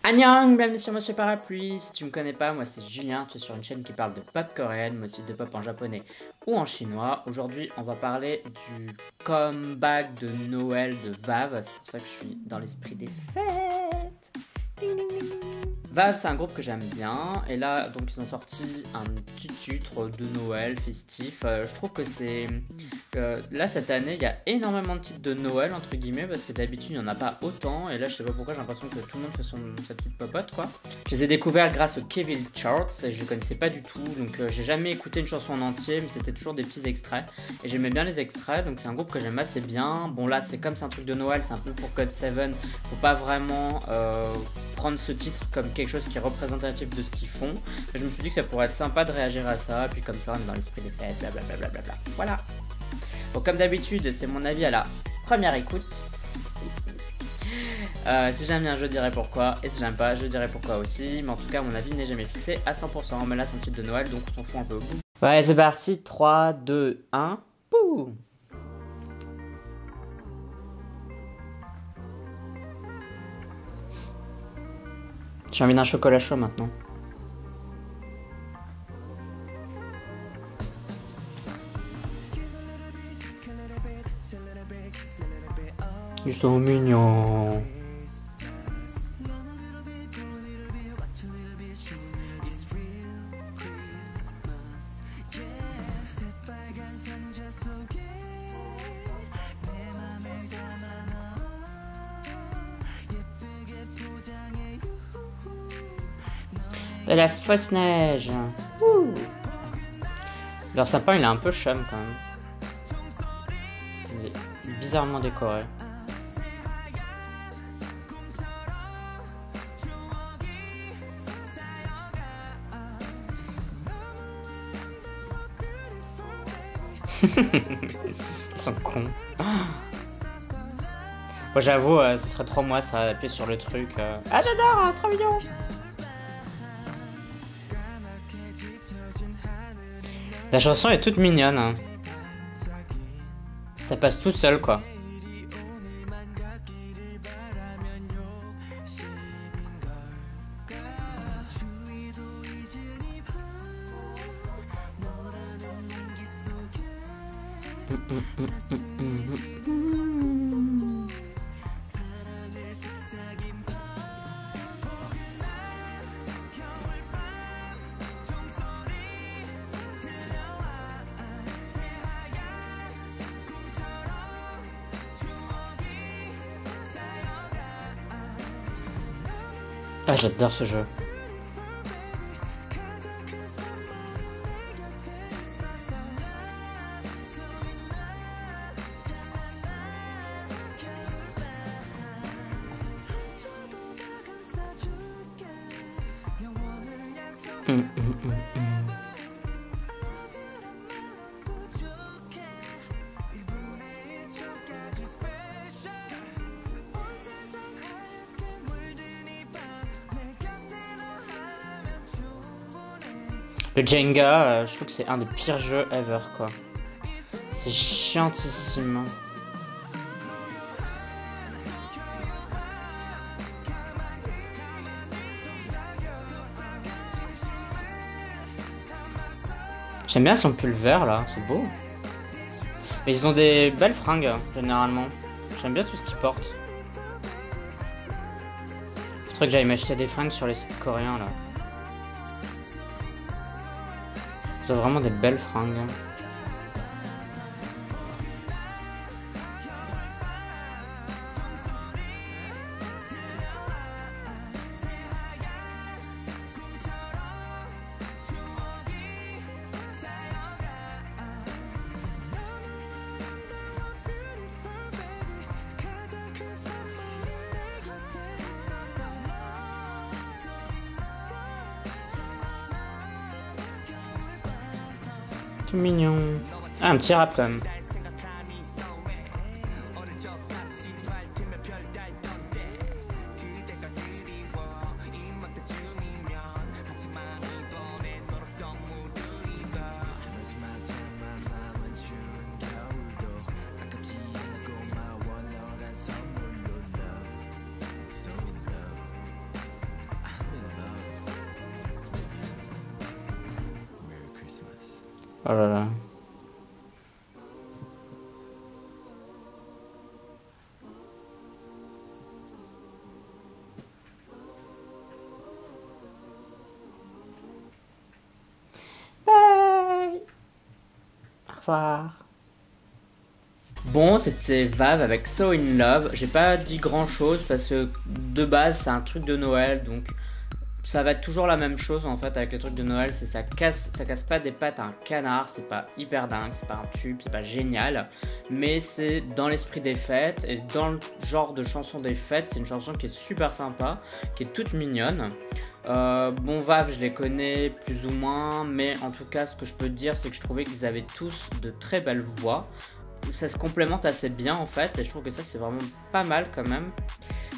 Annyeong, bienvenue sur Monsieur Parapluie. Si tu me connais pas, moi c'est Julien, tu es sur une chaîne qui parle de pop coréenne, mais aussi de pop en japonais ou en chinois. Aujourd'hui, on va parler du comeback de Noël de VAV, c'est pour ça que je suis dans l'esprit des fêtes. Ding, ding, ding. VAV, c'est un groupe que j'aime bien, et là, donc ils ont sorti un petit titre de Noël festif. Je trouve que c'est... là, cette année, il y a énormément de titres de Noël, entre guillemets, parce que d'habitude, il n'y en a pas autant, et là, je sais pas pourquoi, j'ai l'impression que tout le monde fait sa petite popote, quoi. Je les ai découverts grâce au Kevin Charts, et je les connaissais pas du tout, donc j'ai jamais écouté une chanson en entier, mais c'était toujours des petits extraits, et j'aimais bien les extraits, donc c'est un groupe que j'aime assez bien. Bon, là, c'est comme c'est un truc de Noël, c'est un peu pour God7, faut pas vraiment... prendre ce titre comme quelque chose qui est représentatif de ce qu'ils font. Et je me suis dit que ça pourrait être sympa de réagir à ça, puis comme ça on est dans l'esprit des fêtes, blablabla. Voilà. Donc comme d'habitude, c'est mon avis à la première écoute. Si j'aime bien, je dirai pourquoi, et si j'aime pas, je dirai pourquoi aussi. Mais en tout cas, mon avis n'est jamais fixé à 100%. Mais là, c'est un titre de Noël, donc on s'en fout un peu. Ouais, c'est parti. 3, 2, 1. Pouh. J'ai envie d'un chocolat chaud maintenant. Ils sont mignons. De la fausse neige. Ouh. Leur sapin, il est un peu chum quand même. Il est bizarrement décoré. Ils sont cons. Bon, j'avoue, ce serait trop moi ça appuyer sur le truc. Ah, j'adore, trop mignon. La chanson est toute mignonne. Hein. Ça passe tout seul, quoi. Ah, j'adore ce jeu. Le Jenga, je trouve que c'est un des pires jeux ever, quoi. C'est chiantissime. J'aime bien son pull vert, là, c'est beau. Mais ils ont des belles fringues, généralement. J'aime bien tout ce qu'ils portent. Faudrait que j'aille m'acheter des fringues sur les sites coréens, là. Ils ont vraiment des belles fringues. Tout mignon. Ah, un petit rap quand même. Oh là là. Bye. Au revoir. Bon, c'était Vav avec So In Love. J'ai pas dit grand chose parce que de base c'est un truc de Noël, donc ça va être toujours la même chose en fait avec les trucs de Noël. C'est ça casse pas des pattes à un canard. C'est pas hyper dingue, c'est pas un tube, c'est pas génial, mais c'est dans l'esprit des fêtes et dans le genre de chanson des fêtes. C'est une chanson qui est super sympa, qui est toute mignonne. Bon, Vav, je les connais plus ou moins, mais en tout cas, ce que je peux dire, c'est que je trouvais qu'ils avaient tous de très belles voix. Ça se complémente assez bien en fait, et je trouve que ça c'est vraiment pas mal quand même.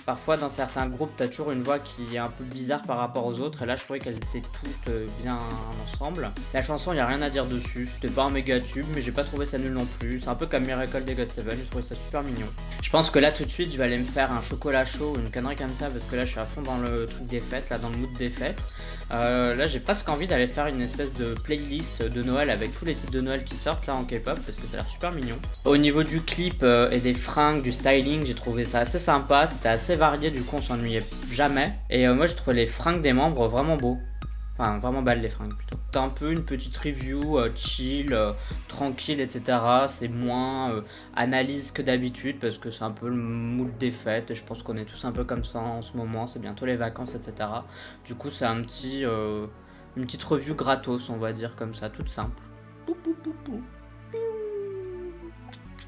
Parfois dans certains groupes t'as toujours une voix qui est un peu bizarre par rapport aux autres, et là je trouvais qu'elles étaient toutes bien ensemble. La chanson y a rien à dire dessus, c'était pas un méga tube, mais j'ai pas trouvé ça nul non plus. C'est un peu comme Miracle des God Seven, j'ai trouvé ça super mignon. Je pense que là tout de suite je vais aller me faire un chocolat chaud ou une connerie comme ça, parce que là je suis à fond dans le truc des fêtes, là dans le mood des fêtes. Là j'ai presque envie d'aller faire une espèce de playlist de Noël avec tous les titres de Noël qui sortent là en K-pop, parce que ça a l'air super mignon. Au niveau du clip et des fringues, du styling, j'ai trouvé ça assez sympa, c'était assez varié, du coup on s'ennuyait jamais. Et moi j'ai trouvé les fringues des membres vraiment beaux. Enfin, vraiment belles les fringues plutôt. C'est un peu une petite review chill, tranquille, etc. C'est moins analyse que d'habitude parce que c'est un peu le mood des fêtes et je pense qu'on est tous un peu comme ça en ce moment. C'est bientôt les vacances, etc. Du coup, c'est une petite review gratos, on va dire comme ça, toute simple. Pou, pou, pou, pou.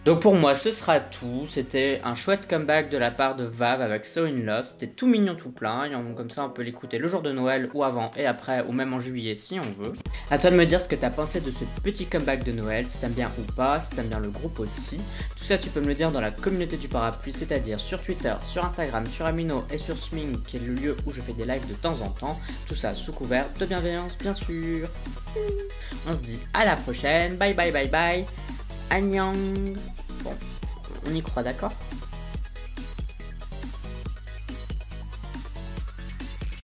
Donc pour moi ce sera tout, c'était un chouette comeback de la part de Vav avec So In Love, c'était tout mignon tout plein, et comme ça on peut l'écouter le jour de Noël ou avant et après ou même en juillet si on veut. A toi de me dire ce que t'as pensé de ce petit comeback de Noël, si t'aimes bien ou pas, si t'aimes bien le groupe aussi. Tout ça tu peux me le dire dans la communauté du parapluie, c'est-à-dire sur Twitter, sur Instagram, sur Amino et sur Sming qui est le lieu où je fais des lives de temps en temps. Tout ça sous couvert de bienveillance bien sûr. On se dit à la prochaine, bye bye bye bye. Annyeong. Bon, on y croit, d'accord ?